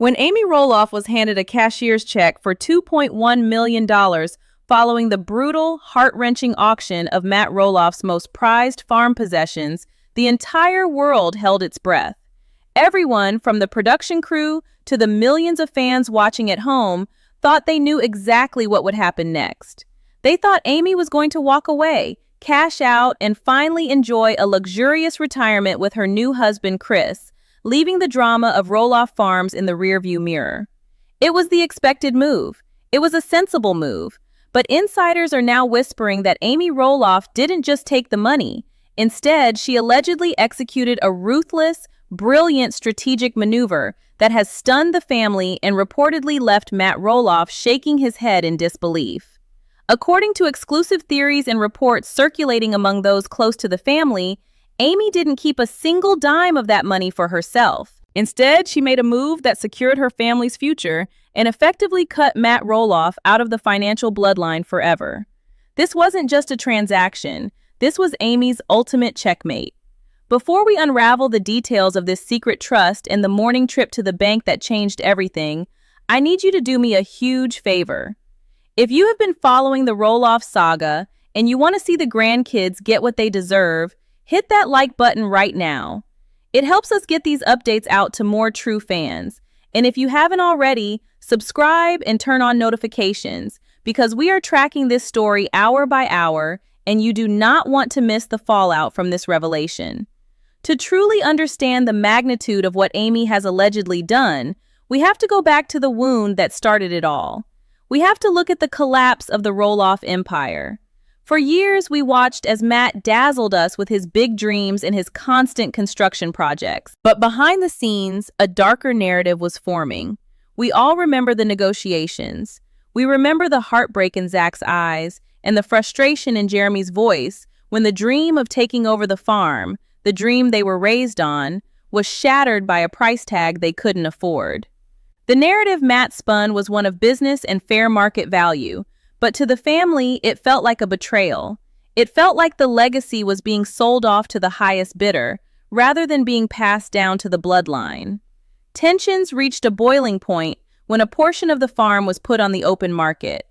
When Amy Roloff was handed a cashier's check for $2.1 million following the brutal, heart-wrenching auction of Matt Roloff's most prized farm possessions, the entire world held its breath. Everyone, from the production crew to the millions of fans watching at home, thought they knew exactly what would happen next. They thought Amy was going to walk away, cash out, and finally enjoy a luxurious retirement with her new husband, Chris, leaving the drama of Roloff Farms in the rearview mirror. It was the expected move. It was a sensible move. But insiders are now whispering that Amy Roloff didn't just take the money. Instead, she allegedly executed a ruthless, brilliant strategic maneuver that has stunned the family and reportedly left Matt Roloff shaking his head in disbelief. According to exclusive theories and reports circulating among those close to the family, Amy didn't keep a single dime of that money for herself. Instead, she made a move that secured her family's future and effectively cut Matt Roloff out of the financial bloodline forever. This wasn't just a transaction. This was Amy's ultimate checkmate. Before we unravel the details of this secret trust and the morning trip to the bank that changed everything, I need you to do me a huge favor. If you have been following the Roloff saga and you want to see the grandkids get what they deserve, hit that like button right now. It helps us get these updates out to more true fans. And if you haven't already, subscribe and turn on notifications because we are tracking this story hour by hour and you do not want to miss the fallout from this revelation. To truly understand the magnitude of what Amy has allegedly done, we have to go back to the wound that started it all. We have to look at the collapse of the Roloff empire. For years, we watched as Matt dazzled us with his big dreams and his constant construction projects. But behind the scenes, a darker narrative was forming. We all remember the negotiations. We remember the heartbreak in Zach's eyes and the frustration in Jeremy's voice when the dream of taking over the farm, the dream they were raised on, was shattered by a price tag they couldn't afford. The narrative Matt spun was one of business and fair market value, but to the family, it felt like a betrayal. It felt like the legacy was being sold off to the highest bidder, rather than being passed down to the bloodline. Tensions reached a boiling point when a portion of the farm was put on the open market.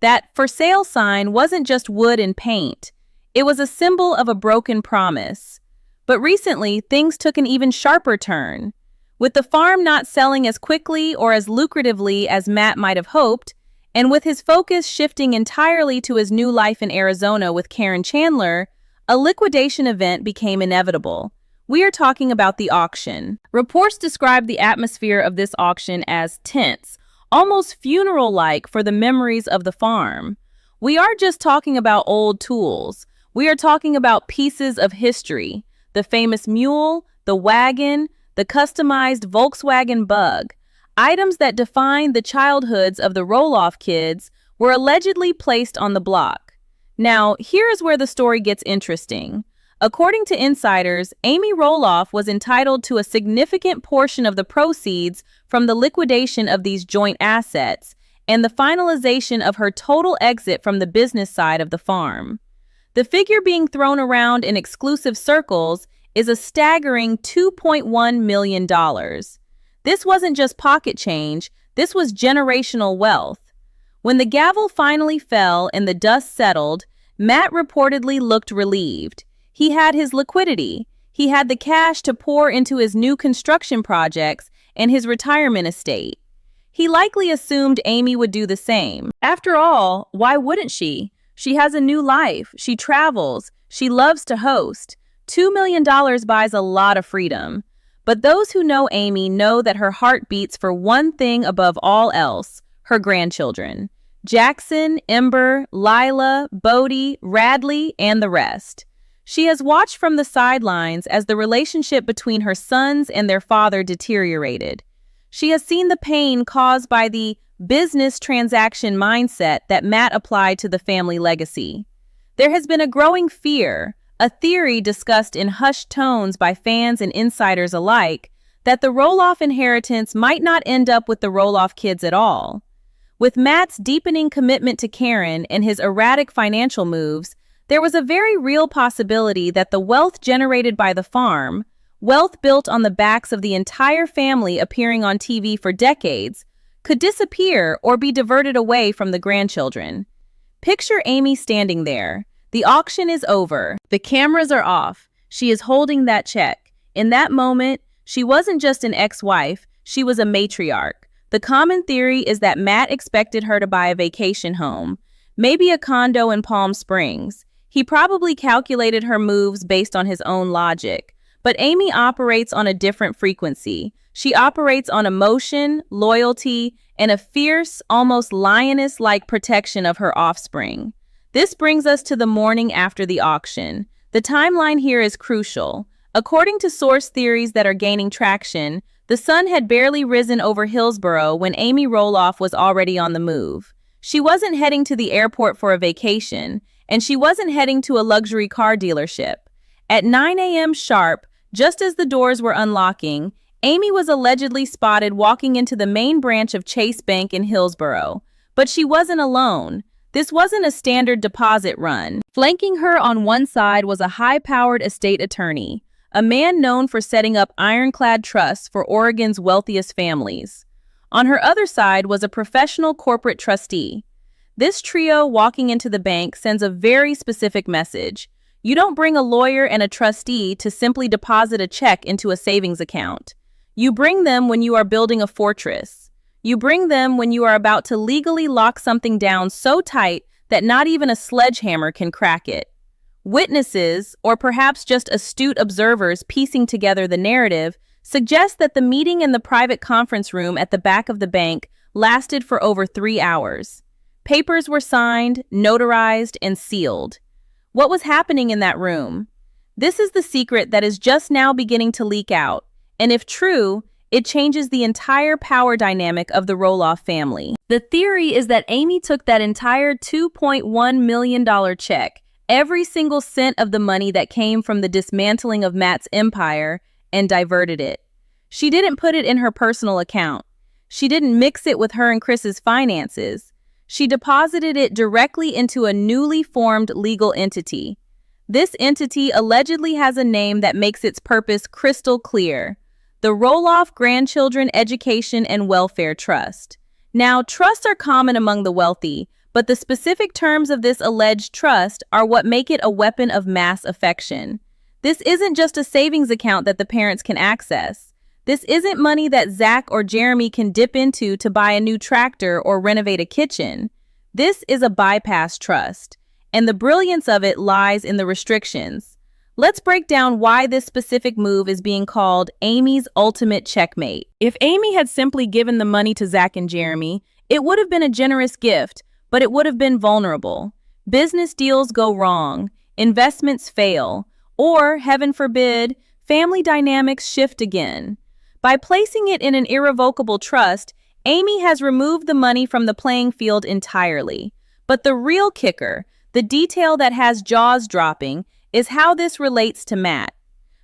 That for sale sign wasn't just wood and paint. It was a symbol of a broken promise. But recently, things took an even sharper turn. With the farm not selling as quickly or as lucratively as Matt might have hoped, and with his focus shifting entirely to his new life in Arizona with Chandler, a liquidation event became inevitable. We are talking about the auction. Reports describe the atmosphere of this auction as tense, almost funeral-like for the memories of the farm. We aren't just talking about old tools. We are talking about pieces of history. The famous mule, the wagon, the customized Volkswagen Bug. Items that define the childhoods of the Roloff kids were allegedly placed on the block. Now, here is where the story gets interesting. According to insiders, Amy Roloff was entitled to a significant portion of the proceeds from the liquidation of these joint assets and the finalization of her total exit from the business side of the farm. The figure being thrown around in exclusive circles is a staggering $2.1 million. This wasn't just pocket change, this was generational wealth. When the gavel finally fell and the dust settled, Matt reportedly looked relieved. He had his liquidity. He had the cash to pour into his new construction projects and his retirement estate. He likely assumed Amy would do the same. After all, why wouldn't she? She has a new life. She travels. She loves to host. $2 million buys a lot of freedom. But those who know Amy know that her heart beats for one thing above all else, her grandchildren. Jackson, Ember, Lila, Bodie, Radley, and the rest. She has watched from the sidelines as the relationship between her sons and their father deteriorated. She has seen the pain caused by the business transaction mindset that Matt applied to the family legacy. There has been a growing fear, a theory discussed in hushed tones by fans and insiders alike, that the Roloff inheritance might not end up with the Roloff kids at all. With Matt's deepening commitment to Caryn and his erratic financial moves, there was a very real possibility that the wealth generated by the farm, wealth built on the backs of the entire family appearing on TV for decades, could disappear or be diverted away from the grandchildren. Picture Amy standing there. The auction is over. The cameras are off. She is holding that check. In that moment, she wasn't just an ex-wife, she was a matriarch. The common theory is that Matt expected her to buy a vacation home, maybe a condo in Palm Springs. He probably calculated her moves based on his own logic. But Amy operates on a different frequency. She operates on emotion, loyalty, and a fierce, almost lioness-like protection of her offspring. This brings us to the morning after the auction. The timeline here is crucial. According to source theories that are gaining traction, the sun had barely risen over Hillsborough when Amy Roloff was already on the move. She wasn't heading to the airport for a vacation, and she wasn't heading to a luxury car dealership. At 9 a.m. sharp, just as the doors were unlocking, Amy was allegedly spotted walking into the main branch of Chase Bank in Hillsborough. But she wasn't alone. This wasn't a standard deposit run. Flanking her on one side was a high-powered estate attorney, a man known for setting up ironclad trusts for Oregon's wealthiest families. On her other side was a professional corporate trustee. This trio walking into the bank sends a very specific message. You don't bring a lawyer and a trustee to simply deposit a check into a savings account. You bring them when you are building a fortress. You bring them when you are about to legally lock something down so tight that not even a sledgehammer can crack it. Witnesses, or perhaps just astute observers piecing together the narrative, suggest that the meeting in the private conference room at the back of the bank lasted for over 3 hours. Papers were signed, notarized, and sealed. What was happening in that room? This is the secret that is just now beginning to leak out, and if true, it changes the entire power dynamic of the Roloff family. The theory is that Amy took that entire $2.1 million check, every single cent of the money that came from the dismantling of Matt's empire, and diverted it. She didn't put it in her personal account. She didn't mix it with her and Chris's finances. She deposited it directly into a newly formed legal entity. This entity allegedly has a name that makes its purpose crystal clear: the Roloff Grandchildren Education and Welfare Trust. Now, trusts are common among the wealthy, but the specific terms of this alleged trust are what make it a weapon of mass affection. This isn't just a savings account that the parents can access. This isn't money that Zach or Jeremy can dip into to buy a new tractor or renovate a kitchen. This is a bypass trust, and the brilliance of it lies in the restrictions. Let's break down why this specific move is being called Amy's ultimate checkmate. If Amy had simply given the money to Zach and Jeremy, it would have been a generous gift, but it would have been vulnerable. Business deals go wrong, investments fail, or, heaven forbid, family dynamics shift again. By placing it in an irrevocable trust, Amy has removed the money from the playing field entirely. But the real kicker, the detail that has jaws dropping, is how this relates to Matt.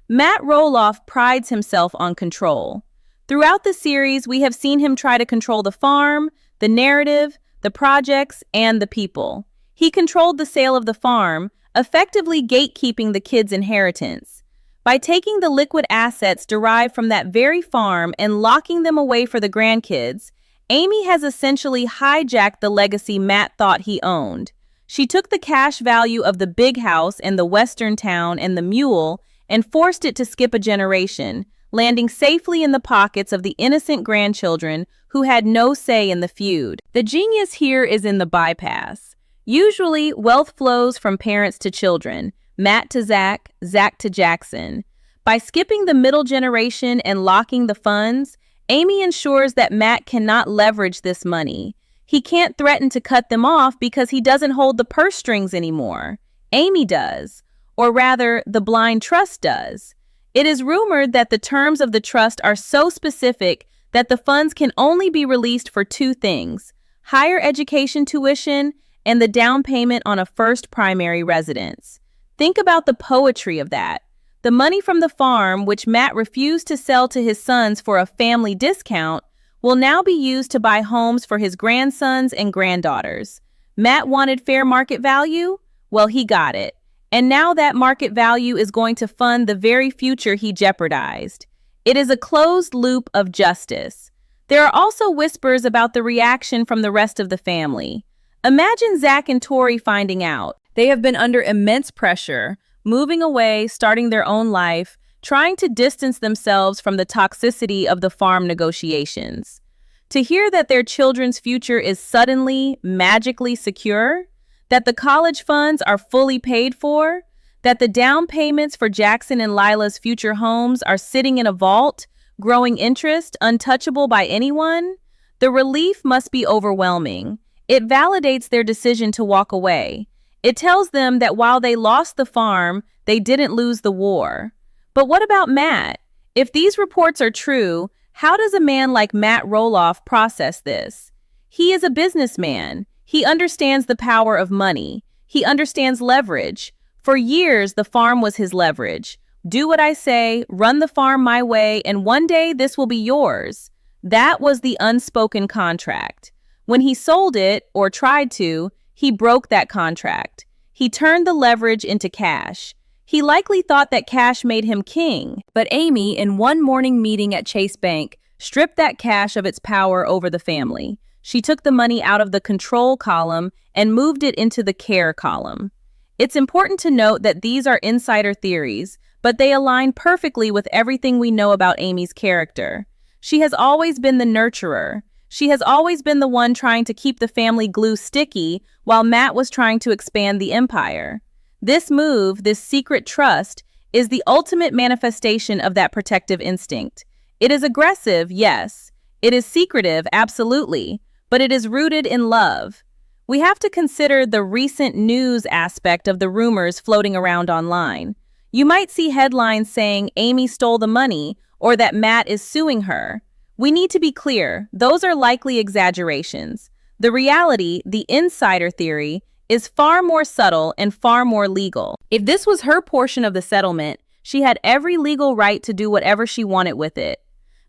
Matt Roloff prides himself on control. Throughout the series, we have seen him try to control the farm, the narrative, the projects, and the people. He controlled the sale of the farm, effectively gatekeeping the kids' inheritance. By taking the liquid assets derived from that very farm and locking them away for the grandkids, Amy has essentially hijacked the legacy Matt thought he owned. She took the cash value of the big house and the western town and the mule and forced it to skip a generation, landing safely in the pockets of the innocent grandchildren who had no say in the feud. The genius here is in the bypass. Usually, wealth flows from parents to children, Matt to Zach, Zach to Jackson. By skipping the middle generation and locking the funds, Amy ensures that Matt cannot leverage this money. He can't threaten to cut them off because he doesn't hold the purse strings anymore. Amy does, or rather, the blind trust does. It is rumored that the terms of the trust are so specific that the funds can only be released for 2 things: higher education tuition and the down payment on a first primary residence. Think about the poetry of that. The money from the farm, which Matt refused to sell to his sons for a family discount, will now be used to buy homes for his grandsons and granddaughters. Matt wanted fair market value? Well, he got it. And now that market value is going to fund the very future he jeopardized. It is a closed loop of justice. There are also whispers about the reaction from the rest of the family. Imagine Zach and Tori finding out. They have been under immense pressure, moving away, starting their own life, trying to distance themselves from the toxicity of the farm negotiations. To hear that their children's future is suddenly, magically secure, that the college funds are fully paid for, that the down payments for Jackson and Lila's future homes are sitting in a vault, growing interest, untouchable by anyone, the relief must be overwhelming. It validates their decision to walk away. It tells them that while they lost the farm, they didn't lose the war. But what about Matt? If these reports are true, how does a man like Matt Roloff process this? He is a businessman. He understands the power of money. He understands leverage. For years, the farm was his leverage. Do what I say, run the farm my way, and one day this will be yours. That was the unspoken contract. When he sold it, or tried to, he broke that contract. He turned the leverage into cash. He likely thought that cash made him king. But Amy, in one morning meeting at Chase Bank, stripped that cash of its power over the family. She took the money out of the control column and moved it into the care column. It's important to note that these are insider theories, but they align perfectly with everything we know about Amy's character. She has always been the nurturer. She has always been the one trying to keep the family glue sticky while Matt was trying to expand the empire. This move, this secret trust, is the ultimate manifestation of that protective instinct. It is aggressive, yes. It is secretive, absolutely. But it is rooted in love. We have to consider the recent news aspect of the rumors floating around online. You might see headlines saying Amy stole the money or that Matt is suing her. We need to be clear, those are likely exaggerations. The reality, the insider theory, is far more subtle and far more legal. If this was her portion of the settlement, she had every legal right to do whatever she wanted with it.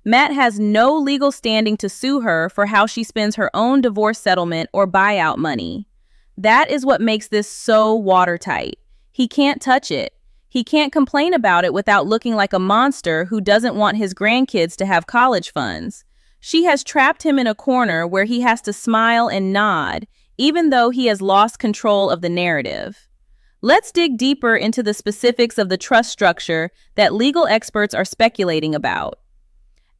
Matt has no legal standing to sue her for how she spends her own divorce settlement or buyout money. That is what makes this so watertight. He can't touch it. He can't complain about it without looking like a monster who doesn't want his grandkids to have college funds. She has trapped him in a corner where he has to smile and nod, even though he has lost control of the narrative. Let's dig deeper into the specifics of the trust structure that legal experts are speculating about.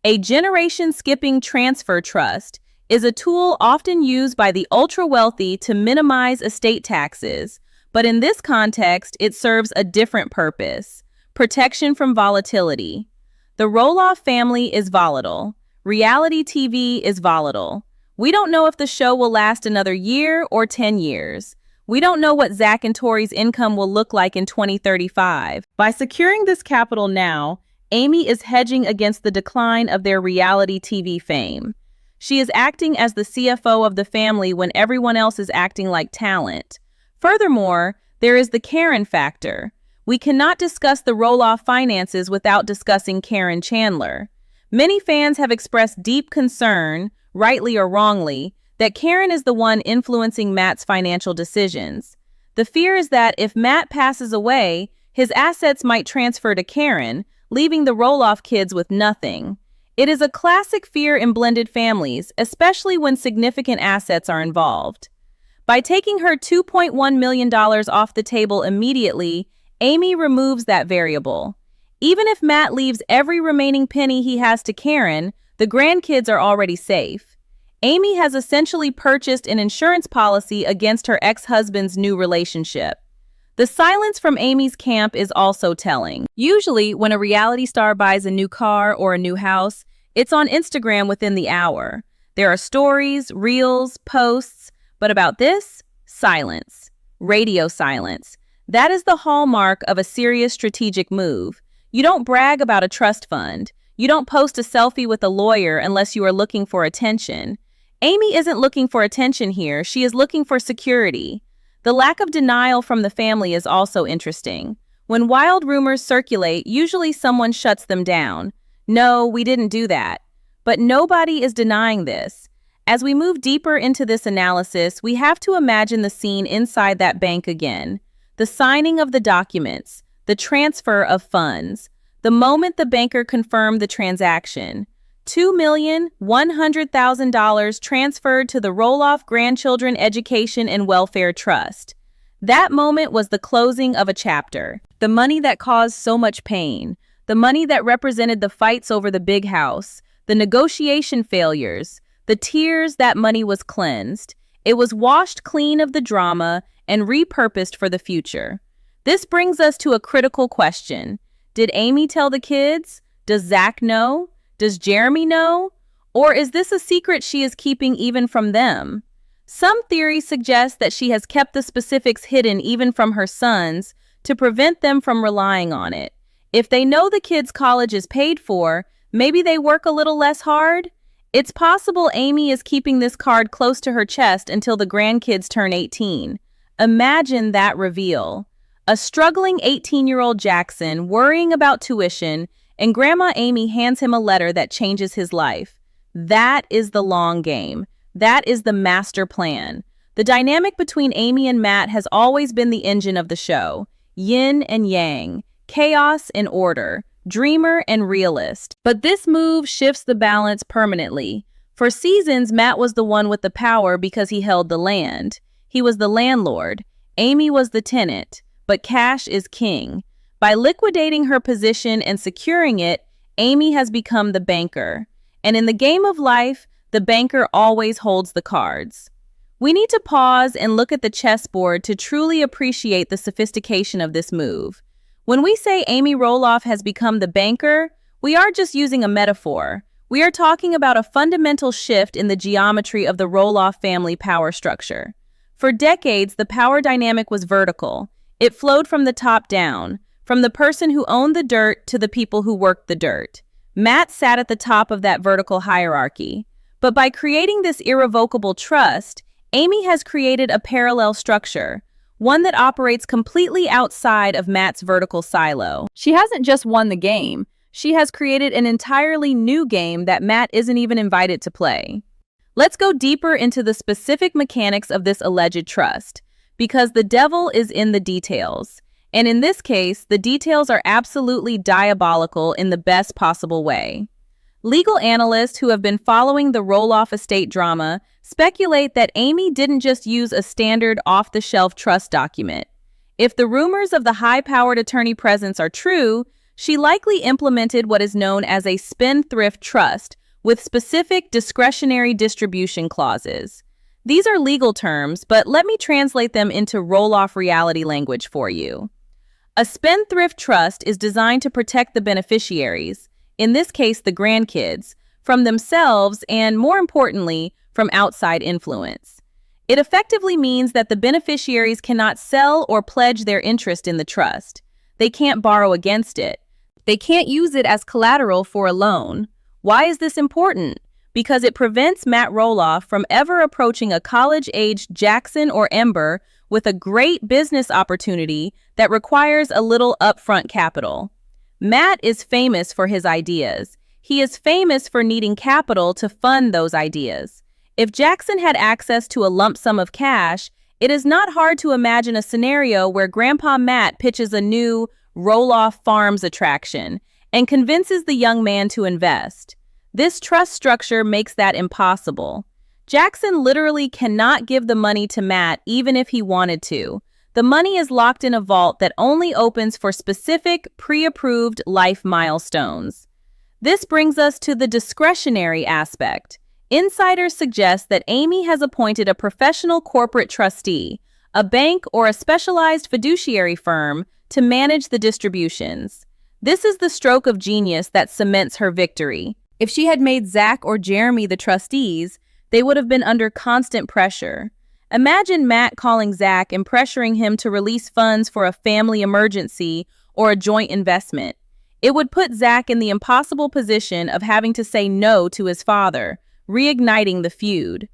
A generation-skipping transfer trust is a tool often used by the ultra-wealthy to minimize estate taxes, but in this context, it serves a different purpose: protection from volatility. The Roloff family is volatile. Reality TV is volatile. We don't know if the show will last another year or 10 years. We don't know what Zach and Tori's income will look like in 2035. By securing this capital now, Amy is hedging against the decline of their reality TV fame. She is acting as the CFO of the family when everyone else is acting like talent. Furthermore, there is the Caryn factor. We cannot discuss the Roloff finances without discussing anti-Chandler. Many fans have expressed deep concern, rightly or wrongly, that Caryn is the one influencing Matt's financial decisions. The fear is that if Matt passes away, his assets might transfer to Caryn, leaving the Roloff kids with nothing. It is a classic fear in blended families, especially when significant assets are involved. By taking her $2.1 million off the table immediately, Amy removes that variable. Even if Matt leaves every remaining penny he has to Caryn, the grandkids are already safe. Amy has essentially purchased an insurance policy against her ex-husband's new relationship. The silence from Amy's camp is also telling. Usually, when a reality star buys a new car or a new house, it's on Instagram within the hour. There are stories, reels, posts, but about this, silence. Radio silence. That is the hallmark of a serious strategic move. You don't brag about a trust fund. You don't post a selfie with a lawyer unless you are looking for attention. Amy isn't looking for attention here. She is looking for security. The lack of denial from the family is also interesting. When wild rumors circulate, usually someone shuts them down. No, we didn't do that. But nobody is denying this. As we move deeper into this analysis, we have to imagine the scene inside that bank again. the signing of the documents, the transfer of funds. The moment the banker confirmed the transaction, $2,100,000 transferred to the Roloff Grandchildren Education and Welfare Trust. That moment was the closing of a chapter. The money that caused so much pain, the money that represented the fights over the big house, the negotiation failures, the tears, that money was cleansed. It was washed clean of the drama and repurposed for the future. This brings us to a critical question. Did Amy tell the kids? Does Zach know? Does Jeremy know? Or is this a secret she is keeping even from them? Some theories suggest that she has kept the specifics hidden even from her sons to prevent them from relying on it. If they know the kids' college is paid for, maybe they work a little less hard? It's possible Amy is keeping this card close to her chest until the grandkids turn 18. Imagine that reveal. A struggling 18-year-old Jackson worrying about tuition, and Grandma Amy hands him a letter that changes his life. That is the long game. That is the master plan. The dynamic between Amy and Matt has always been the engine of the show. Yin and yang, chaos and order, dreamer and realist. But this move shifts the balance permanently. For seasons, Matt was the one with the power because he held the land. He was the landlord. Amy was the tenant. But cash is king. By liquidating her position and securing it, Amy has become the banker. And in the game of life, the banker always holds the cards. We need to pause and look at the chessboard to truly appreciate the sophistication of this move. When we say Amy Roloff has become the banker, we aren't just using a metaphor. We are talking about a fundamental shift in the geometry of the Roloff family power structure. For decades, the power dynamic was vertical. It flowed from the top down, from the person who owned the dirt to the people who worked the dirt. Matt sat at the top of that vertical hierarchy. But by creating this irrevocable trust, Amy has created a parallel structure, one that operates completely outside of Matt's vertical silo. She hasn't just won the game, she has created an entirely new game that Matt isn't even invited to play. Let's go deeper into the specific mechanics of this alleged trust, because the devil is in the details. And in this case, the details are absolutely diabolical in the best possible way. Legal analysts who have been following the Roloff estate drama speculate that Amy didn't just use a standard off-the-shelf trust document. If the rumors of the high-powered attorney presence are true, she likely implemented what is known as a spendthrift trust with specific discretionary distribution clauses. These are legal terms, but let me translate them into Roloff reality language for you. A spendthrift trust is designed to protect the beneficiaries, in this case the grandkids, from themselves and, more importantly, from outside influence. It effectively means that the beneficiaries cannot sell or pledge their interest in the trust. They can't borrow against it. They can't use it as collateral for a loan. Why is this important? Because it prevents Matt Roloff from ever approaching a college-aged Jackson or Ember with a great business opportunity that requires a little upfront capital. Matt is famous for his ideas. He is famous for needing capital to fund those ideas. If Jackson had access to a lump sum of cash, it is not hard to imagine a scenario where Grandpa Matt pitches a new Roloff Farms attraction and convinces the young man to invest. This trust structure makes that impossible. Jackson literally cannot give the money to Matt even if he wanted to. The money is locked in a vault that only opens for specific, pre-approved life milestones. This brings us to the discretionary aspect. Insiders suggest that Amy has appointed a professional corporate trustee, a bank or a specialized fiduciary firm, to manage the distributions. This is the stroke of genius that cements her victory. If she had made Zach or Jeremy the trustees, they would have been under constant pressure. Imagine Matt calling Zach and pressuring him to release funds for a family emergency or a joint investment. It would put Zach in the impossible position of having to say no to his father, reigniting the feud.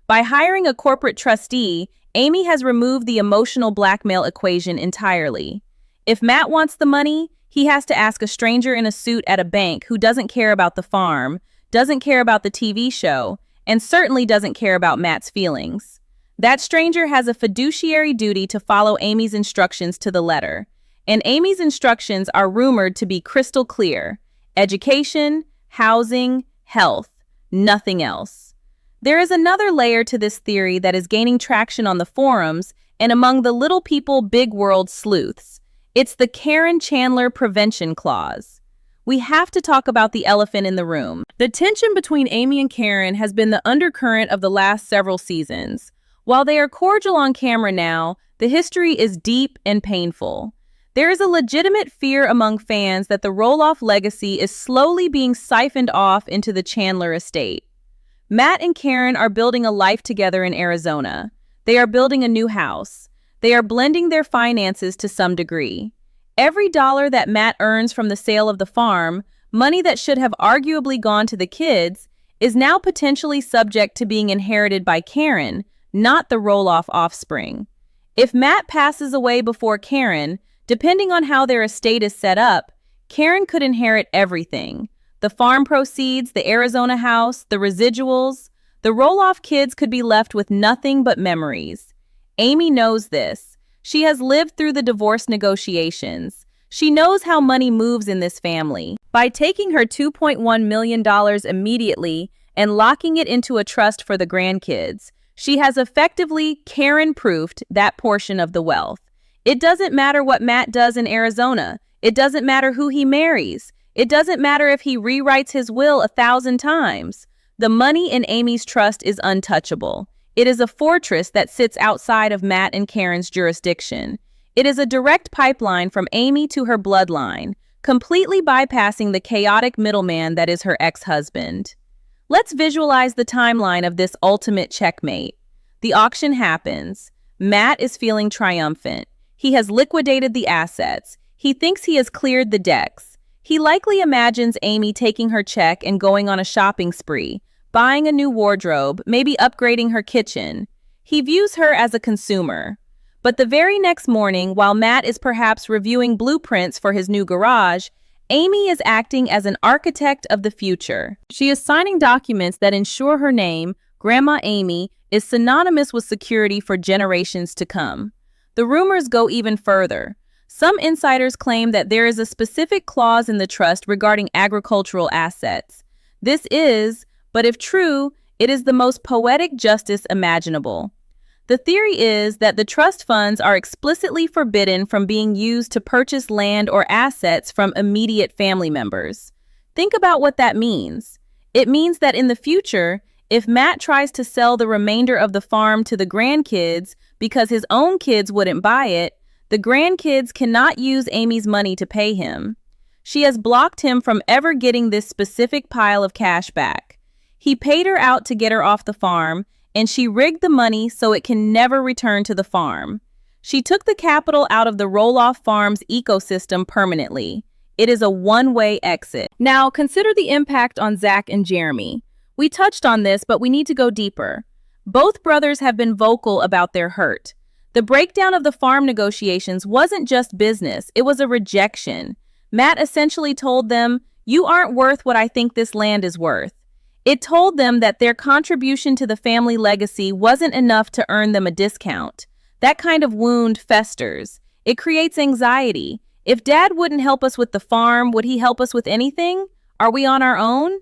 By hiring a corporate trustee, Amy has removed the emotional blackmail equation entirely. If Matt wants the money, he has to ask a stranger in a suit at a bank who doesn't care about the farm, doesn't care about the TV show, and certainly doesn't care about Matt's feelings. That stranger has a fiduciary duty to follow Amy's instructions to the letter. And Amy's instructions are rumored to be crystal clear: education, housing, health, nothing else. There is another layer to this theory that is gaining traction on the forums and among the little people big world sleuths. It's the Caryn-Chandler prevention clause. We have to talk about the elephant in the room. The tension between Amy and Caryn has been the undercurrent of the last several seasons. While they are cordial on camera now, the history is deep and painful. There is a legitimate fear among fans that the Roloff legacy is slowly being siphoned off into the Chandler estate. Matt and Caryn are building a life together in Arizona. They are building a new house. They are blending their finances to some degree. Every dollar that Matt earns from the sale of the farm, money that should have arguably gone to the kids, is now potentially subject to being inherited by Caryn, not the Roloff offspring. If Matt passes away before Caryn, depending on how their estate is set up, Caryn could inherit everything. The farm proceeds, the Arizona house, the residuals. The Roloff kids could be left with nothing but memories. Amy knows this. She has lived through the divorce negotiations. She knows how money moves in this family. By taking her $2.1 million immediately and locking it into a trust for the grandkids, she has effectively Caryn-proofed that portion of the wealth. It doesn't matter what Matt does in Arizona. It doesn't matter who he marries. It doesn't matter if he rewrites his will 1,000 times. The money in Amy's trust is untouchable. It is a fortress that sits outside of Matt and Caryn's jurisdiction. It is a direct pipeline from Amy to her bloodline, completely bypassing the chaotic middleman that is her ex-husband. Let's visualize the timeline of this ultimate checkmate. The auction happens. Matt is feeling triumphant. He has liquidated the assets. He thinks he has cleared the decks. He likely imagines Amy taking her check and going on a shopping spree, buying a new wardrobe, maybe upgrading her kitchen. He views her as a consumer. But the very next morning, while Matt is perhaps reviewing blueprints for his new garage, Amy is acting as an architect of the future. She is signing documents that ensure her name, Grandma Amy, is synonymous with security for generations to come. The rumors go even further. Some insiders claim that there is a specific clause in the trust regarding agricultural assets. This is, but if true, it is the most poetic justice imaginable. The theory is that the trust funds are explicitly forbidden from being used to purchase land or assets from immediate family members. Think about what that means. It means that in the future, if Matt tries to sell the remainder of the farm to the grandkids because his own kids wouldn't buy it, the grandkids cannot use Amy's money to pay him. She has blocked him from ever getting this specific pile of cash back. He paid her out to get her off the farm, and she rigged the money so it can never return to the farm. She took the capital out of the Roloff Farms ecosystem permanently. It is a one-way exit. Now, consider the impact on Zach and Jeremy. We touched on this, but we need to go deeper. Both brothers have been vocal about their hurt. The breakdown of the farm negotiations wasn't just business, it was a rejection. Matt essentially told them, "You aren't worth what I think this land is worth." It told them that their contribution to the family legacy wasn't enough to earn them a discount. That kind of wound festers. It creates anxiety. If Dad wouldn't help us with the farm, would he help us with anything? Are we on our own?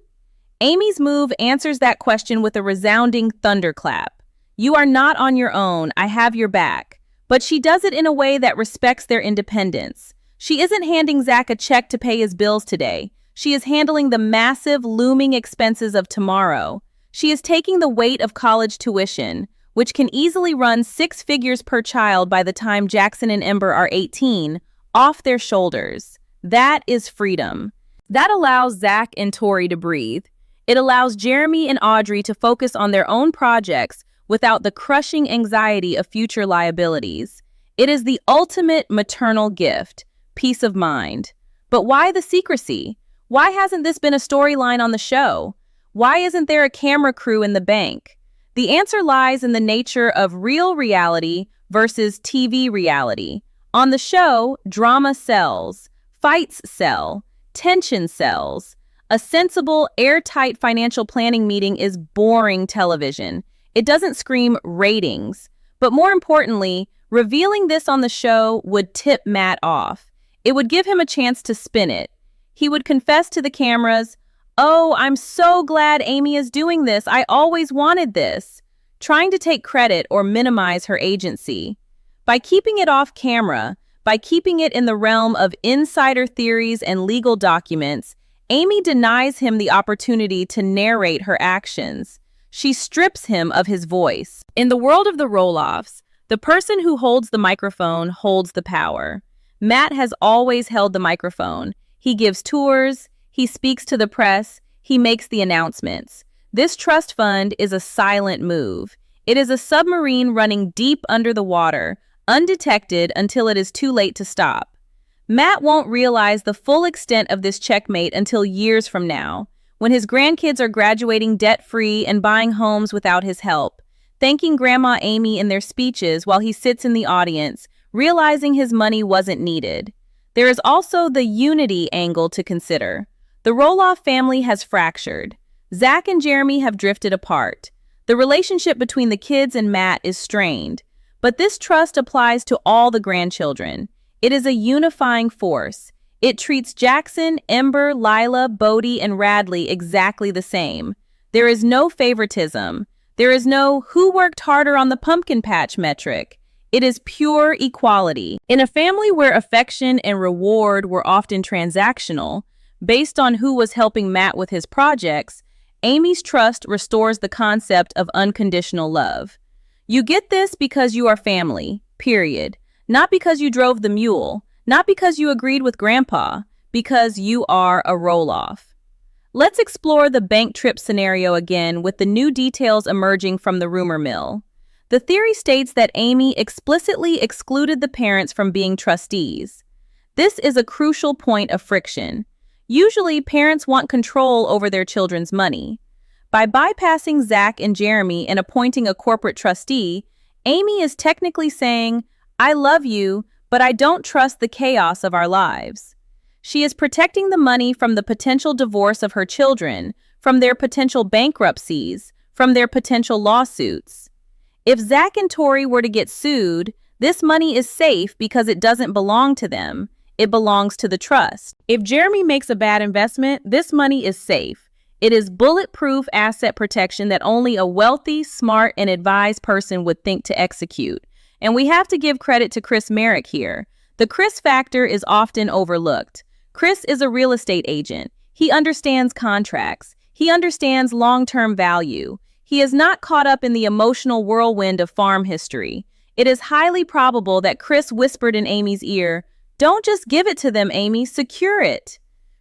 Amy's move answers that question with a resounding thunderclap. You are not on your own, I have your back. But she does it in a way that respects their independence. She isn't handing Zach a check to pay his bills today. She is handling the massive, looming expenses of tomorrow. She is taking the weight of college tuition, which can easily run 6 figures per child by the time Jackson and Ember are 18, off their shoulders. That is freedom. That allows Zach and Tori to breathe. It allows Jeremy and Audrey to focus on their own projects without the crushing anxiety of future liabilities. It is the ultimate maternal gift, peace of mind. But why the secrecy? Why hasn't this been a storyline on the show? Why isn't there a camera crew in the bank? The answer lies in the nature of real reality versus TV reality. On the show, drama sells, fights sell, tension sells. A sensible, airtight financial planning meeting is boring television. It doesn't scream ratings. But more importantly, revealing this on the show would tip Matt off. It would give him a chance to spin it. He would confess to the cameras, "Oh, I'm so glad Amy is doing this. I always wanted this," trying to take credit or minimize her agency. By keeping it off camera, by keeping it in the realm of insider theories and legal documents, Amy denies him the opportunity to narrate her actions. She strips him of his voice. In the world of the Roloffs, the person who holds the microphone holds the power. Matt has always held the microphone. He gives tours, he speaks to the press, he makes the announcements. This trust fund is a silent move. It is a submarine running deep under the water, undetected until it is too late to stop. Matt won't realize the full extent of this checkmate until years from now, when his grandkids are graduating debt-free and buying homes without his help, thanking Grandma Amy in their speeches while he sits in the audience, realizing his money wasn't needed. There is also the unity angle to consider. The Roloff family has fractured. Zach and Jeremy have drifted apart. The relationship between the kids and Matt is strained. But this trust applies to all the grandchildren. It is a unifying force. It treats Jackson, Ember, Lila, Bodie, and Radley exactly the same. There is no favoritism. There is no who worked harder on the pumpkin patch metric. It is pure equality. In a family where affection and reward were often transactional, based on who was helping Matt with his projects, Amy's trust restores the concept of unconditional love. You get this because you are family, period. Not because you drove the mule, not because you agreed with Grandpa, because you are a Roloff. Let's explore the bank trip scenario again with the new details emerging from the rumor mill. The theory states that Amy explicitly excluded the parents from being trustees. This is a crucial point of friction. Usually, parents want control over their children's money. By bypassing Zach and Jeremy and appointing a corporate trustee, Amy is technically saying, "I love you, but I don't trust the chaos of our lives." She is protecting the money from the potential divorce of her children, from their potential bankruptcies, from their potential lawsuits. If Zach and Tori were to get sued, this money is safe because it doesn't belong to them. It belongs to the trust. If Jeremy makes a bad investment, this money is safe. It is bulletproof asset protection that only a wealthy, smart, and advised person would think to execute. And we have to give credit to Marek here. The Chris factor is often overlooked. Chris is a real estate agent. He understands contracts. He understands long-term value. He is not caught up in the emotional whirlwind of farm history. It is highly probable that Chris whispered in Amy's ear, "Don't just give it to them, Amy, secure it."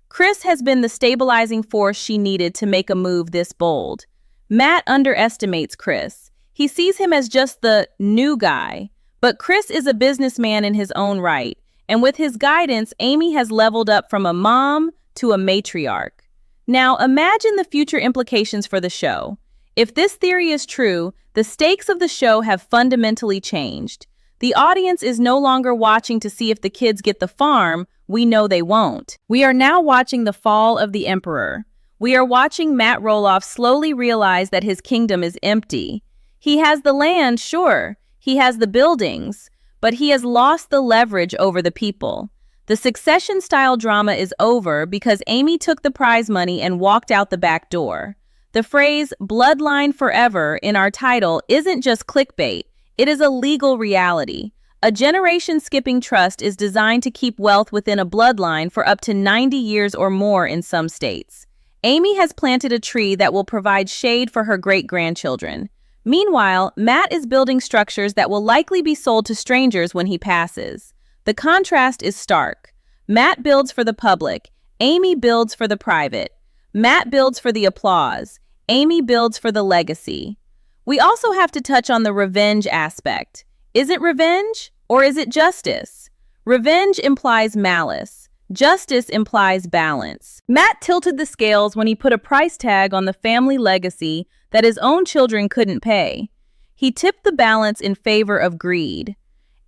Chris has been the stabilizing force she needed to make a move this bold. Matt underestimates Chris. He sees him as just the new guy. But Chris is a businessman in his own right, and with his guidance, Amy has leveled up from a mom to a matriarch. Now, imagine the future implications for the show. If this theory is true, the stakes of the show have fundamentally changed. The audience is no longer watching to see if the kids get the farm. We know they won't. We are now watching the fall of the emperor. We are watching Matt Roloff slowly realize that his kingdom is empty. He has the land, sure. He has the buildings, but he has lost the leverage over the people. The succession-style drama is over because Amy took the prize money and walked out the back door. The phrase "bloodline forever" in our title isn't just clickbait, it is a legal reality. A generation-skipping trust is designed to keep wealth within a bloodline for up to 90 years or more in some states. Amy has planted a tree that will provide shade for her great-grandchildren. Meanwhile, Matt is building structures that will likely be sold to strangers when he passes. The contrast is stark. Matt builds for the public, Amy builds for the private. Matt builds for the applause, Amy builds for the legacy. We also have to touch on the revenge aspect. Is it revenge or is it justice? Revenge implies malice. Justice implies balance. Matt tilted the scales when he put a price tag on the family legacy that his own children couldn't pay. He tipped the balance in favor of greed.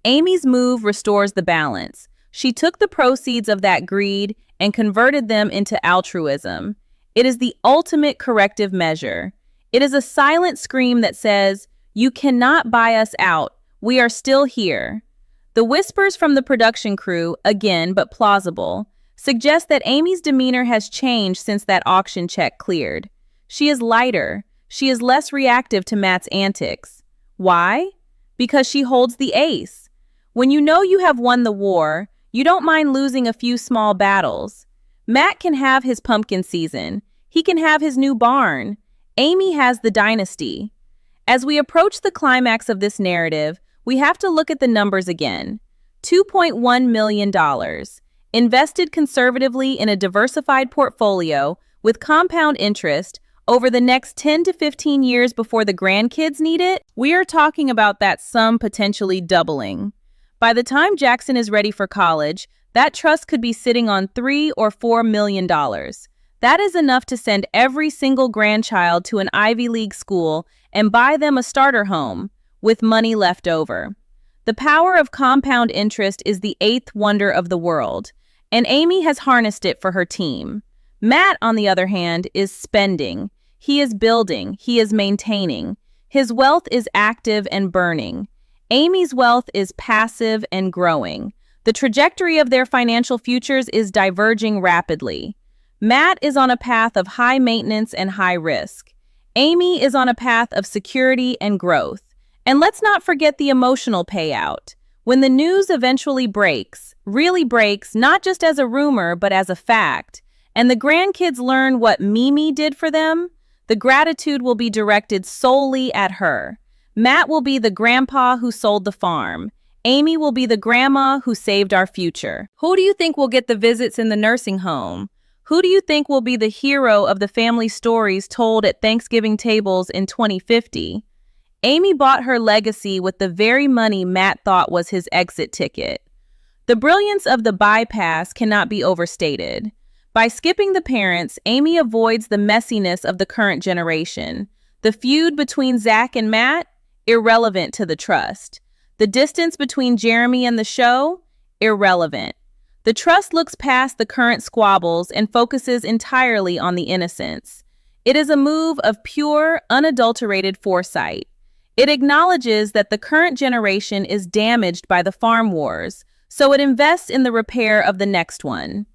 Amy's move restores the balance. She took the proceeds of that greed and converted them into altruism. It is the ultimate corrective measure. It is a silent scream that says, "You cannot buy us out. We are still here." The whispers from the production crew, again but plausible, suggest that Amy's demeanor has changed since that auction check cleared. She is lighter. She is less reactive to Matt's antics. Why? Because she holds the ace. When you know you have won the war, you don't mind losing a few small battles. Matt can have his pumpkin season. He can have his new barn. Amy has the dynasty. As we approach the climax of this narrative, we have to look at the numbers again. $2.1 million. Invested conservatively in a diversified portfolio with compound interest over the next 10 to 15 years before the grandkids need it. We are talking about that sum potentially doubling. By the time Jackson is ready for college, that trust could be sitting on $3 or $4 million. That is enough to send every single grandchild to an Ivy League school and buy them a starter home, with money left over. The power of compound interest is the eighth wonder of the world, and Amy has harnessed it for her team. Matt, on the other hand, is spending. He is building. He is maintaining. His wealth is active and burning. Amy's wealth is passive and growing. The trajectory of their financial futures is diverging rapidly. Matt is on a path of high maintenance and high risk. Amy is on a path of security and growth. And let's not forget the emotional payout. When the news eventually breaks, really breaks, not just as a rumor, but as a fact, and the grandkids learn what Mimi did for them, the gratitude will be directed solely at her. Matt will be the grandpa who sold the farm. Amy will be the grandma who saved our future. Who do you think will get the visits in the nursing home? Who do you think will be the hero of the family stories told at Thanksgiving tables in 2050? Amy bought her legacy with the very money Matt thought was his exit ticket. The brilliance of the bypass cannot be overstated. By skipping the parents, Amy avoids the messiness of the current generation. The feud between Zach and Matt? Irrelevant to the trust. The distance between Jeremy and the show? Irrelevant. The trust looks past the current squabbles and focuses entirely on the innocence. It is a move of pure, unadulterated foresight. It acknowledges that the current generation is damaged by the farm wars, so it invests in the repair of the next one.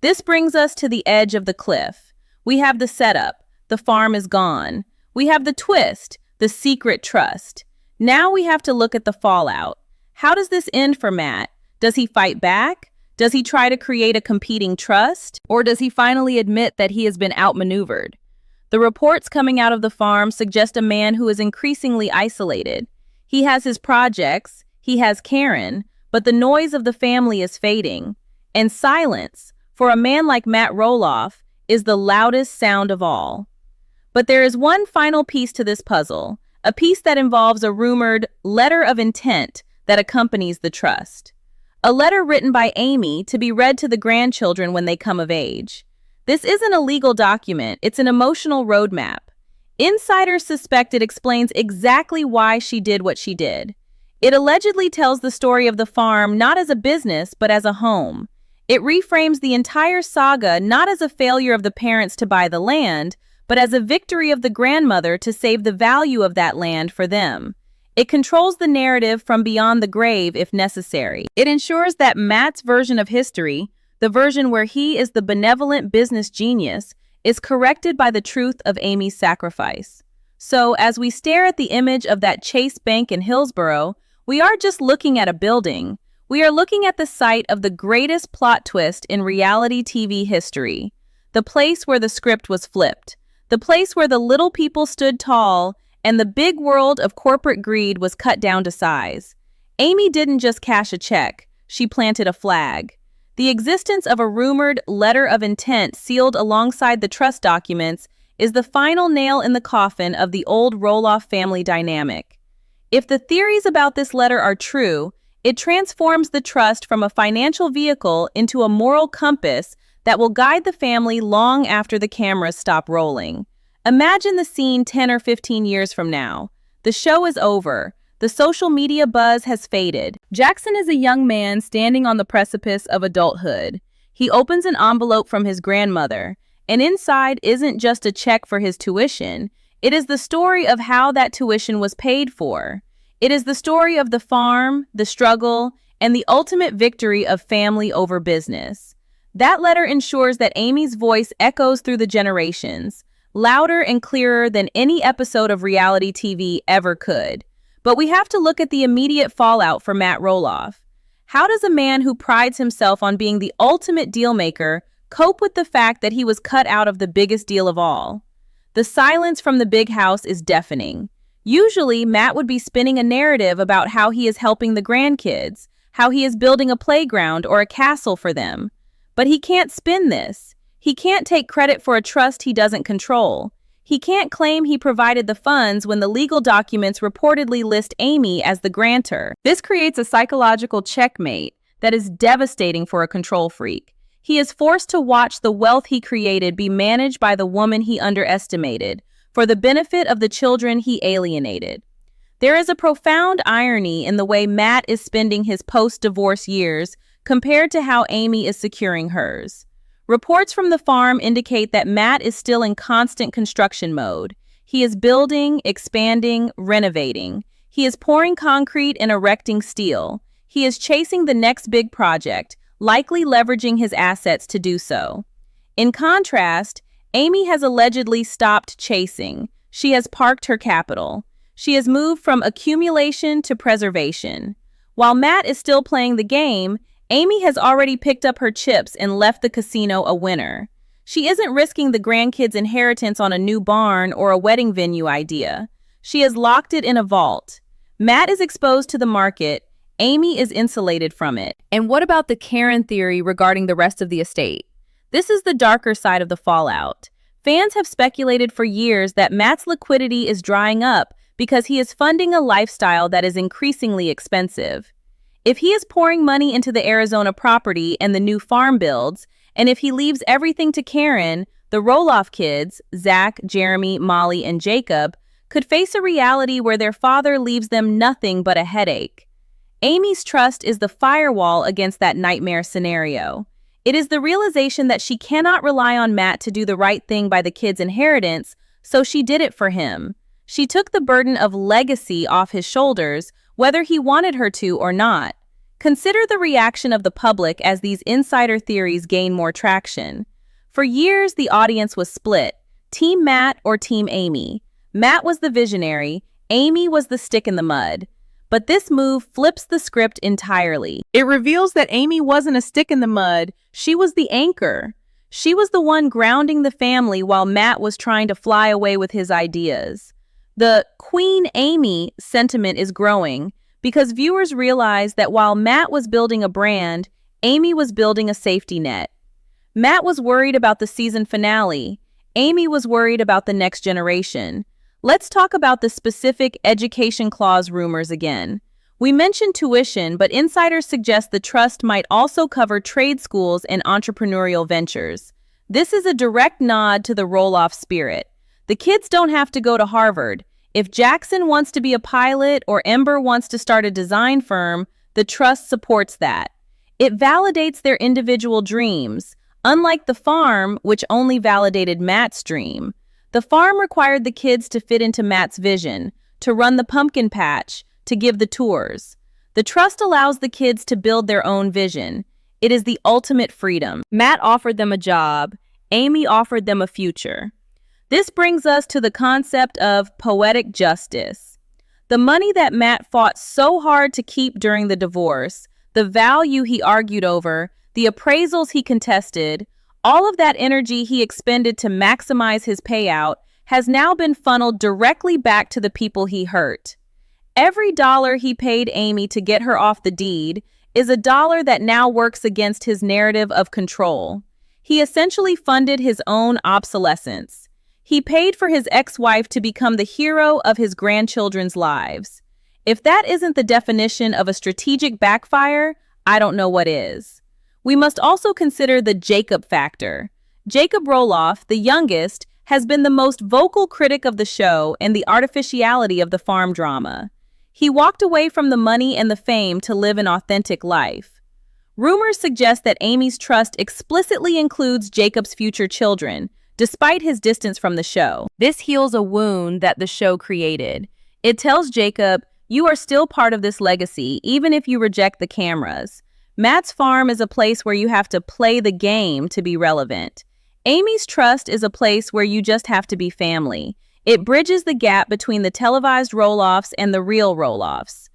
This brings us to the edge of the cliff. We have the setup, the farm is gone. We have the twist, the secret trust. Now we have to look at the fallout. How does this end for Matt? Does he fight back? Does he try to create a competing trust? Or does he finally admit that he has been outmaneuvered? The reports coming out of the farm suggest a man who is increasingly isolated. He has his projects, he has Caryn, but the noise of the family is fading. And silence, for a man like Matt Roloff, is the loudest sound of all. But there is one final piece to this puzzle, a piece that involves a rumored letter of intent that accompanies the trust. A letter written by Amy to be read to the grandchildren when they come of age. This isn't a legal document, it's an emotional roadmap. Insiders suspect it explains exactly why she did what she did. It allegedly tells the story of the farm not as a business, but as a home. It reframes the entire saga not as a failure of the parents to buy the land, but as a victory of the grandmother to save the value of that land for them. It controls the narrative from beyond the grave if necessary. It ensures that Matt's version of history, the version where he is the benevolent business genius, is corrected by the truth of Amy's sacrifice. So, as we stare at the image of that Chase Bank in Hillsborough, we aren't just looking at a building. We are looking at the site of the greatest plot twist in reality TV history. The place where the script was flipped. The place where the little people stood tall and the big world of corporate greed was cut down to size. Amy didn't just cash a check, she planted a flag. The existence of a rumored letter of intent sealed alongside the trust documents is the final nail in the coffin of the old Roloff family dynamic. If the theories about this letter are true, it transforms the trust from a financial vehicle into a moral compass that will guide the family long after the cameras stop rolling. Imagine the scene 10 or 15 years from now. The show is over. The social media buzz has faded. Jackson is a young man standing on the precipice of adulthood. He opens an envelope from his grandmother, and inside isn't just a check for his tuition. It is the story of how that tuition was paid for. It is the story of the farm, the struggle, and the ultimate victory of family over business. That letter ensures that Amy's voice echoes through the generations, louder and clearer than any episode of reality TV ever could. But we have to look at the immediate fallout for Matt Roloff. How does a man who prides himself on being the ultimate dealmaker cope with the fact that he was cut out of the biggest deal of all? The silence from the big house is deafening. Usually, Matt would be spinning a narrative about how he is helping the grandkids, how he is building a playground or a castle for them. But he can't spin this. He can't take credit for a trust he doesn't control. He can't claim he provided the funds when the legal documents reportedly list Amy as the grantor. This creates a psychological checkmate that is devastating for a control freak. He is forced to watch the wealth he created be managed by the woman he underestimated, for the benefit of the children he alienated. There is a profound irony in the way Matt is spending his post-divorce years compared to how Amy is securing hers. Reports from the farm indicate that Matt is still in constant construction mode. He is building, expanding, renovating. He is pouring concrete and erecting steel. He is chasing the next big project, likely leveraging his assets to do so. In contrast, Amy has allegedly stopped chasing. She has parked her capital. She has moved from accumulation to preservation. While Matt is still playing the game, Amy has already picked up her chips and left the casino a winner. She isn't risking the grandkids' inheritance on a new barn or a wedding venue idea. She has locked it in a vault. Matt is exposed to the market. Amy is insulated from it. And what about the Caryn theory regarding the rest of the estate? This is the darker side of the fallout. Fans have speculated for years that Matt's liquidity is drying up because he is funding a lifestyle that is increasingly expensive. If he is pouring money into the Arizona property and the new farm builds, and if he leaves everything to Caryn, the Roloff kids, Zach, Jeremy, Molly, and Jacob, could face a reality where their father leaves them nothing but a headache. Amy's trust is the firewall against that nightmare scenario. It is the realization that she cannot rely on Matt to do the right thing by the kids' inheritance, so she did it for him. She took the burden of legacy off his shoulders, whether he wanted her to or not. Consider the reaction of the public as these insider theories gain more traction. For years, the audience was split, Team Matt or Team Amy. Matt was the visionary, Amy was the stick in the mud. But this move flips the script entirely. It reveals that Amy wasn't a stick in the mud, she was the anchor. She was the one grounding the family while Matt was trying to fly away with his ideas. The Queen Amy sentiment is growing because viewers realize that while Matt was building a brand, Amy was building a safety net. Matt was worried about the season finale. Amy was worried about the next generation. Let's talk about the specific education clause rumors again. We mentioned tuition, but insiders suggest the trust might also cover trade schools and entrepreneurial ventures. This is a direct nod to the Roloff spirit. The kids don't have to go to Harvard. If Jackson wants to be a pilot or Ember wants to start a design firm, the trust supports that. It validates their individual dreams, unlike the farm, which only validated Matt's dream. The farm required the kids to fit into Matt's vision, to run the pumpkin patch, to give the tours. The trust allows the kids to build their own vision. It is the ultimate freedom. Matt offered them a job. Amy offered them a future. This brings us to the concept of poetic justice. The money that Matt fought so hard to keep during the divorce, the value he argued over, the appraisals he contested, all of that energy he expended to maximize his payout has now been funneled directly back to the people he hurt. Every dollar he paid Amy to get her off the deed is a dollar that now works against his narrative of control. He essentially funded his own obsolescence. He paid for his ex-wife to become the hero of his grandchildren's lives. If that isn't the definition of a strategic backfire, I don't know what is. We must also consider the Jacob factor. Jacob Roloff, the youngest, has been the most vocal critic of the show and the artificiality of the farm drama. He walked away from the money and the fame to live an authentic life. Rumors suggest that Amy's trust explicitly includes Jacob's future children, despite his distance from the show. This heals a wound that the show created. It tells Jacob, you are still part of this legacy, even if you reject the cameras. Matt's farm is a place where you have to play the game to be relevant. Amy's trust is a place where you just have to be family. It bridges the gap between the televised Roloffs and the real Roloffs.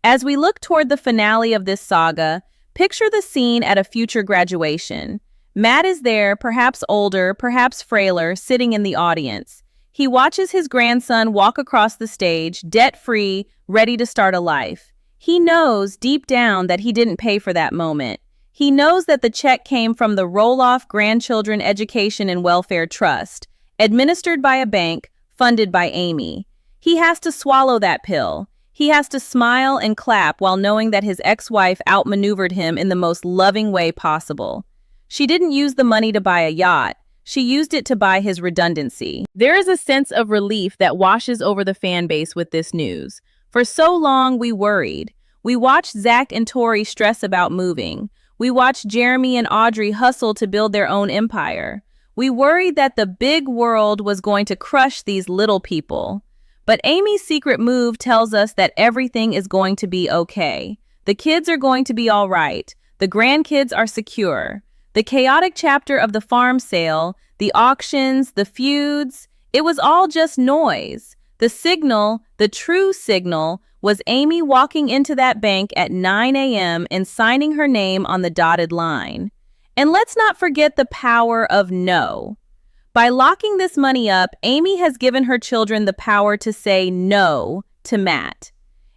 As we look toward the finale of this saga, picture the scene at a future graduation. Matt is there, perhaps older, perhaps frailer, sitting in the audience. He watches his grandson walk across the stage, debt-free, ready to start a life. He knows deep down that he didn't pay for that moment. He knows that the check came from the Roloff Grandchildren Education and Welfare Trust, administered by a bank, funded by Amy. He has to swallow that pill. He has to smile and clap while knowing that his ex-wife outmaneuvered him in the most loving way possible. She didn't use the money to buy a yacht. She used it to buy his redundancy. There is a sense of relief that washes over the fan base with this news. For so long, we worried. We watched Zach and Tori stress about moving. We watched Jeremy and Audrey hustle to build their own empire. We worried that the big world was going to crush these little people. But Amy's secret move tells us that everything is going to be okay. The kids are going to be all right. The grandkids are secure. The chaotic chapter of the farm sale, the auctions, the feuds, it was all just noise. The signal, the true signal, was Amy walking into that bank at 9 a.m. and signing her name on the dotted line. And let's not forget the power of no. By locking this money up, Amy has given her children the power to say no to Matt.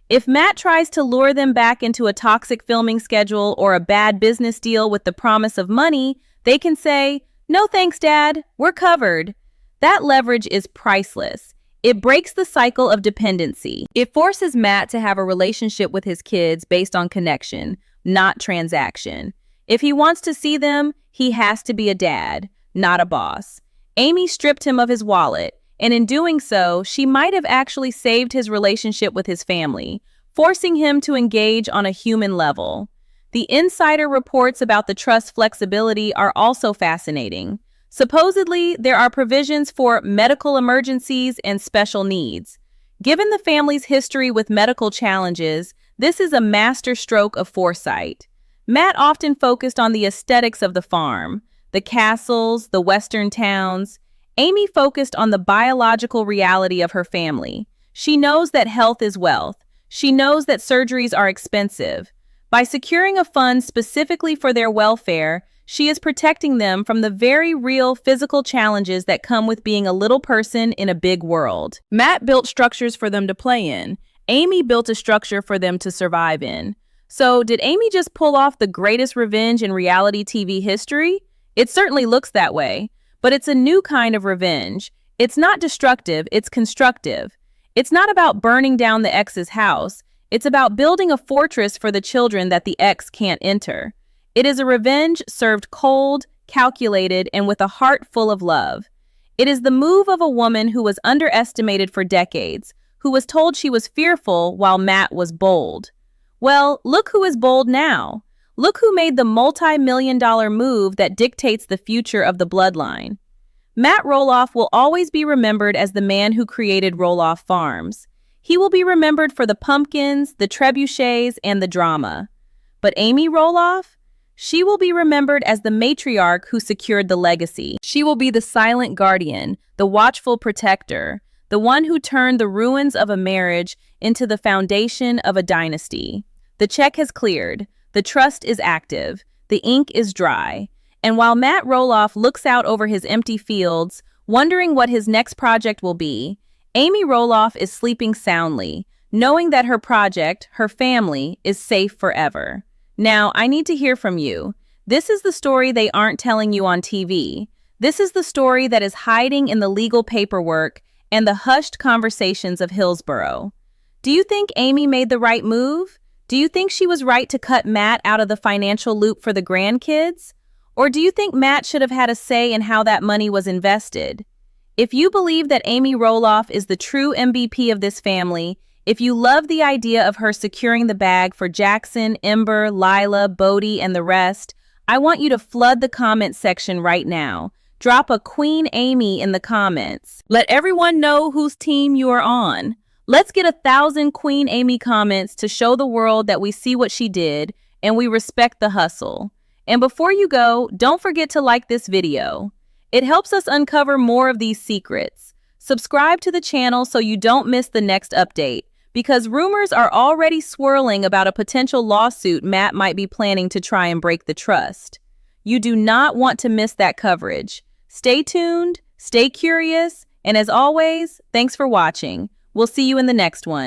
If Matt tries to lure them back into a toxic filming schedule or a bad business deal with the promise of money, they can say, "No thanks, Dad, we're covered." That leverage is priceless. It breaks the cycle of dependency. It forces Matt to have a relationship with his kids based on connection, not transaction. If he wants to see them, he has to be a dad, not a boss. Amy stripped him of his wallet, and in doing so, she might have actually saved his relationship with his family, forcing him to engage on a human level. The insider reports about the trust flexibility are also fascinating. Supposedly, there are provisions for medical emergencies and special needs. Given the family's history with medical challenges, this is a masterstroke of foresight. Matt often focused on the aesthetics of the farm, the castles, the western towns. Amy focused on the biological reality of her family. She knows that health is wealth. She knows that surgeries are expensive. By securing a fund specifically for their welfare, she is protecting them from the very real physical challenges that come with being a little person in a big world. Matt built structures for them to play in. Amy built a structure for them to survive in. So, did Amy just pull off the greatest revenge in reality TV history? It certainly looks that way, but it's a new kind of revenge. It's not destructive, it's constructive. It's not about burning down the ex's house. It's about building a fortress for the children that the ex can't enter. It is a revenge served cold, calculated, and with a heart full of love. It is the move of a woman who was underestimated for decades, who was told she was fearful while Matt was bold. Well, look who is bold now. Look who made the multi-million-dollar move that dictates the future of the bloodline. Matt Roloff will always be remembered as the man who created Roloff Farms. He will be remembered for the pumpkins, the trebuchets, and the drama. But Amy Roloff? She will be remembered as the matriarch who secured the legacy. She will be the silent guardian, the watchful protector, the one who turned the ruins of a marriage into the foundation of a dynasty. The check has cleared. The trust is active, the ink is dry, and while Matt Roloff looks out over his empty fields, wondering what his next project will be, Amy Roloff is sleeping soundly, knowing that her project, her family, is safe forever. Now, I need to hear from you. This is the story they aren't telling you on TV. This is the story that is hiding in the legal paperwork and the hushed conversations of Hillsborough. Do you think Amy made the right move? Do you think she was right to cut Matt out of the financial loop for the grandkids? Or do you think Matt should have had a say in how that money was invested? If you believe that Amy Roloff is the true MVP of this family, if you love the idea of her securing the bag for Jackson, Ember, Lila, Bodie, and the rest, I want you to flood the comment section right now. Drop a Queen Amy in the comments. Let everyone know whose team you are on. Let's get 1,000 Queen Amy comments to show the world that we see what she did and we respect the hustle. And before you go, don't forget to like this video. It helps us uncover more of these secrets. Subscribe to the channel so you don't miss the next update, because rumors are already swirling about a potential lawsuit Matt might be planning to try and break the trust. You do not want to miss that coverage. Stay tuned, stay curious, and as always, thanks for watching. We'll see you in the next one.